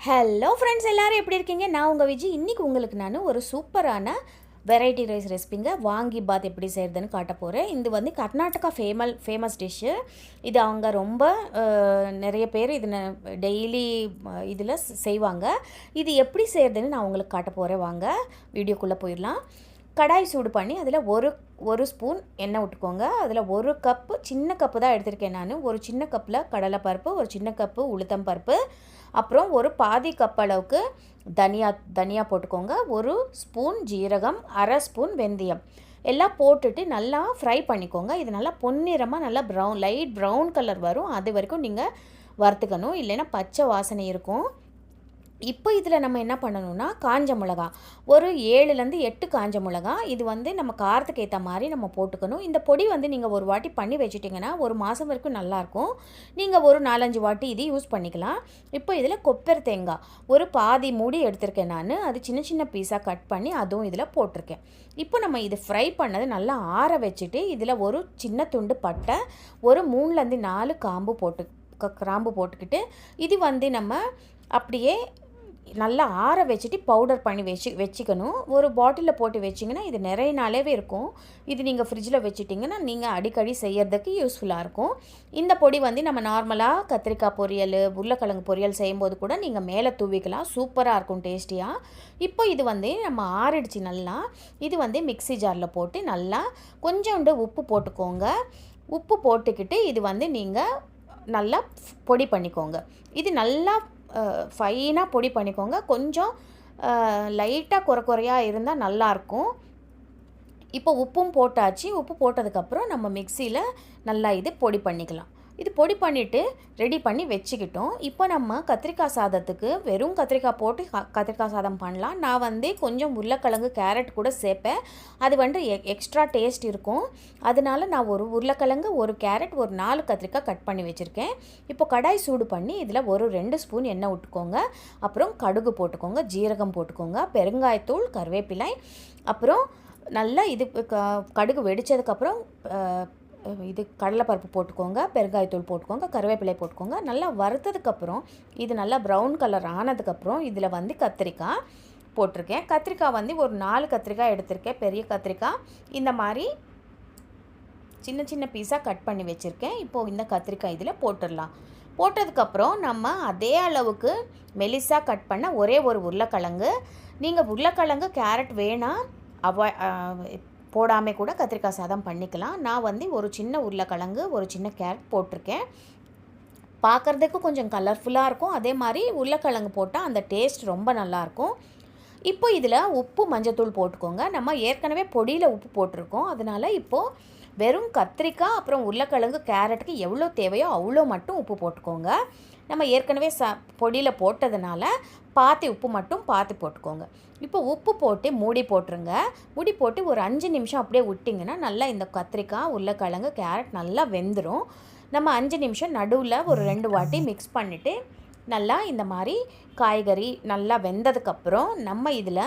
Hello friends, எல்லோரும் எப்படி இருக்கீங்க? நான் உங்கள் விஜய். இன்றைக்கி உங்களுக்கு நான் ஒரு சூப்பரான வெரைட்டி ரைஸ் ரெசிபிங்க வாங்கி பாத் எப்படி செய்கிறதுன்னு காட்ட போகிறேன். இது வந்து கர்நாடகா ஃபேமஸ் டிஷ்ஷு. இது அவங்க ரொம்ப நிறைய பேர் இது டெய்லி இதில் செய்வாங்க. இது எப்படி செய்கிறதுன்னு நான் உங்களுக்கு காட்ட போகிறேன். வாங்க வீடியோக்குள்ளே போயிடலாம். கடாய் சூடு பண்ணி அதில் ஒரு ஸ்பூன் எண்ணெய் விட்டுக்கோங்க. அதில் ஒரு கப்பு, சின்ன கப்பு தான் எடுத்திருக்கேன் நான். ஒரு சின்ன கப்பில் கடலைப்பருப்பு, ஒரு சின்ன கப்பு உளுத்தம் பருப்பு, அப்புறம் ஒரு பாதி கப் அளவுக்கு தனியா போட்டுக்கோங்க. ஒரு ஸ்பூன் ஜீரகம், அரை ஸ்பூன் வெந்தயம் எல்லாம் போட்டுட்டு நல்லா ஃப்ரை பண்ணிக்கோங்க. இது நல்லா பொன்னிறமாக நல்லா லைட் ப்ரௌன் கலர் வரும். அது வரைக்கும் நீங்கள் வறுத்துக்கணும், இல்லைன்னா பச்சை வாசனை இருக்கும். இப்போ இதில் நம்ம என்ன பண்ணணும்னா, காஞ்ச மிளகா ஒரு 7லேருந்து 8 காஞ்ச மிளகா. இது வந்து நம்ம காரத்துக்கு ஏற்ற மாதிரி நம்ம போட்டுக்கணும். இந்த பொடி வந்து நீங்கள் ஒரு வாட்டி பண்ணி வச்சுட்டிங்கன்னா ஒரு மாதம் வரைக்கும் நல்லாயிருக்கும். நீங்கள் ஒரு 4-5 வாட்டி இது யூஸ் பண்ணிக்கலாம். இப்போ இதில் கொப்பரை தேங்காய் ஒரு பாதி மூடி எடுத்திருக்கேன் நான். அது சின்ன சின்ன பீஸாக கட் பண்ணி அதுவும் இதில் போட்டிருக்கேன். இப்போ நம்ம இது ஃப்ரை பண்ணது நல்லா ஆற வச்சுட்டு இதில் ஒரு சின்ன துண்டு பட்டை, ஒரு 3லேருந்து 4 கிராம்பு போட்டுக்கிட்டு இது வந்து நம்ம அப்படியே நல்லா ஆற வச்சுட்டு பவுடர் பண்ணி வச்சுக்கணும். ஒரு பாட்டிலில் போட்டு வச்சிங்கன்னா இது நிறைய நாளாகவே இருக்கும். இது நீங்கள் ஃப்ரிட்ஜில் வச்சுட்டிங்கன்னா நீங்கள் அடிக்கடி செய்யறதுக்கு யூஸ்ஃபுல்லாக இருக்கும். இந்த பொடி வந்து நம்ம நார்மலாக கத்திரிக்காய் பொரியல், உருளைக்கிழங்கு பொரியல் செய்யும்போது கூட நீங்கள் மேலே தூவிக்கலாம். சூப்பராக இருக்கும், டேஸ்டியாக. இப்போ இது வந்து நம்ம ஆறிடுச்சு நல்லா. இது வந்து மிக்ஸி ஜாரில் போட்டு நல்லா கொஞ்சோண்டு உப்பு போட்டுக்கோங்க. உப்பு போட்டுக்கிட்டு இது வந்து நீங்கள் நல்லா பொடி பண்ணிக்கோங்க. இது நல்லா ஃபைனாக பொடி பண்ணிக்கோங்க. கொஞ்சம் லைட்டாக குறையாக இருந்தால் நல்லாயிருக்கும். இப்போ உப்பும் போட்டாச்சு. உப்பு போட்டதுக்கப்புறம் நம்ம மிக்சியில் நல்லா இது பொடி பண்ணிக்கலாம். இது பொடி பண்ணிவிட்டு ரெடி பண்ணி வச்சுக்கிட்டோம். இப்போ நம்ம கத்திரிக்காய் சாதத்துக்கு வெறும் கத்திரிக்காய் போட்டு கத்திரிக்காய் சாதம் பண்ணலாம். நான் வந்து கொஞ்சம் உருளைக்கிழங்கு, கேரட் கூட சேர்ப்பேன். அது வந்து எக்ஸ்ட்ரா டேஸ்ட் இருக்கும். அதனால நான் ஒரு உருளைக்கிழங்கு, ஒரு கேரட், ஒரு 4 கத்திரிக்காய் கட் பண்ணி வச்சுருக்கேன். இப்போ கடாய் சூடு பண்ணி இதில் ஒரு 2 ஸ்பூன் எண்ணெய் விட்டுக்கோங்க. அப்புறம் கடுகு போட்டுக்கோங்க, ஜீரகம் போட்டுக்கோங்க, பெருங்காயத்தூள், கருவேப்பிலை. அப்புறம் நல்லா இது கடுகு வெடித்ததுக்கப்புறம் இது கடலைப்பருப்பு போட்டுக்கோங்க, பெருங்காயத்தூள் போட்டுக்கோங்க, கருவேப்பிலை போட்டுக்கோங்க. நல்லா வறுத்ததுக்கப்புறம் இது நல்லா ப்ரௌன் கலர் ஆனதுக்கப்புறம் இதில் வந்து கத்திரிக்காய் போட்டிருக்கேன். கத்திரிக்காய் வந்து ஒரு 4 கத்திரிக்காய் எடுத்திருக்கேன், பெரிய கத்திரிக்காய். இந்த மாதிரி சின்ன சின்ன பீஸாக கட் பண்ணி வச்சுருக்கேன். இப்போது இந்த கத்திரிக்காய் இதில் போட்டுடலாம். போட்டதுக்கப்புறம் நம்ம அதே அளவுக்கு மெலிசாக கட் பண்ண ஒரே ஒரு உருளைக்கிழங்கு. நீங்கள் உருளைக்கிழங்கு, கேரட் வேணால் போடாமல் கூட கத்திரிக்காய் சாதம் பண்ணிக்கலாம். நான் வந்து ஒரு சின்ன உருளைக்கிழங்கு, ஒரு சின்ன கேரட் போட்டிருக்கேன். பார்க்குறதுக்கு கொஞ்சம் கலர்ஃபுல்லாக இருக்கும். அதே மாதிரி உருளைக்கிழங்கு போட்டால் அந்த டேஸ்ட் ரொம்ப நல்லாயிருக்கும். இப்போ இதில் உப்பு, மஞ்சத்தூள் போட்டுக்கோங்க. நம்ம ஏற்கனவே பொடியில் உப்பு போட்டிருக்கோம். அதனால் இப்போது வெறும் கத்திரிக்காய், அப்புறம் உருளைக்கிழங்கு, கேரட்டுக்கு எவ்வளோ தேவையோ அவ்வளோ மட்டும் உப்பு போட்டுக்கோங்க. நம்ம ஏற்கனவே பொடியில் போட்டதுனால உப்பு மட்டும் பார்த்து போட்டுக்கோங்க. இப்போ உப்பு போட்டு மூடி போட்டுருங்க. மூடி போட்டு ஒரு 5 நிமிஷம் அப்படியே விட்டிங்கன்னா நல்லா இந்த கத்திரிக்காய், உருளைக்கிழங்கு, கேரட் நல்லா வெந்துடும். நம்ம 5 நிமிஷம் நடுவில் ஒரு 2 வாட்டி மிக்ஸ் பண்ணிவிட்டு நல்லா இந்த மாதிரி காய்கறி நல்லா வெந்ததுக்கப்புறம் நம்ம இதில்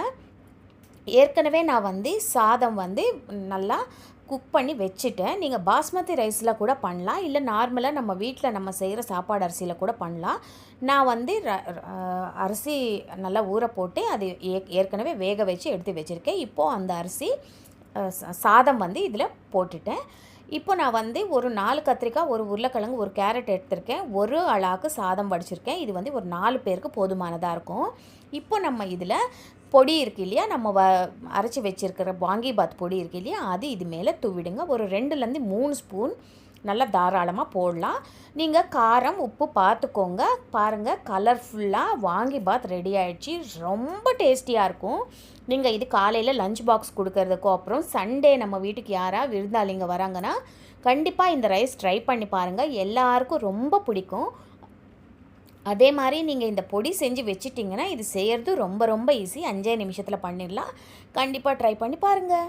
ஏற்கனவே நான் வந்து சாதம் வந்து நல்லா குக் பண்ணி வச்சுட்டேன். நீங்கள் பாஸ்மதி ரைஸில் கூட பண்ணலாம், இல்லை நார்மலாக நம்ம வீட்டில் நம்ம செய்கிற சாப்பாடு அரிசியில் கூட பண்ணலாம். நான் வந்து அரிசி நல்லா ஊற போட்டு அது ஏற்கனவே வேக வச்சு எடுத்து வச்சுருக்கேன். இப்போது அந்த அரிசி சாதம் வந்து இதில் போட்டுட்டேன். இப்போ நான் வந்து ஒரு 4 கத்திரிக்காய், ஒரு உருளைக்கிழங்கு, ஒரு கேரட் எடுத்திருக்கேன். ஒரு அளாக்கு சாதம் வடிச்சிருக்கேன். இது வந்து ஒரு 4 பேருக்கு போதுமானதாக இருக்கும். இப்போ நம்ம இதில் பொடி இருக்குது இல்லையா, நம்ம அரைச்சி வச்சுருக்கிற வாங்கி பாத் பொடி இருக்குது இல்லையா, அது இது மேலே தூவிடுங்க. ஒரு 2லேருந்து 3 ஸ்பூன் நல்லா தாராளமாக போடலாம். நீங்கள் காரம், உப்பு பார்த்துக்கோங்க. பாருங்கள், கலர்ஃபுல்லாக வாங்கி பாத் ரெடி ஆகிடுச்சு. ரொம்ப டேஸ்டியாக இருக்கும். நீங்கள் இது காலையில் லஞ்ச் பாக்ஸ் கொடுக்கறதுக்கோ, அப்புறம் சண்டே நம்ம வீட்டுக்கு யாராவது விருந்தாளிங்க வராங்கன்னா கண்டிப்பாக இந்த ரைஸ் ட்ரை பண்ணி பாருங்கள். எல்லாருக்கும் ரொம்ப பிடிக்கும். அதே மாதிரி நீங்கள் இந்த பொடி செஞ்சு வச்சிட்டிங்கன்னா இது செய்கிறது ரொம்ப ரொம்ப ஈஸி. 5 நிமிஷத்தில் பண்ணிடலாம். கண்டிப்பாக ட்ரை பண்ணி பாருங்கள்.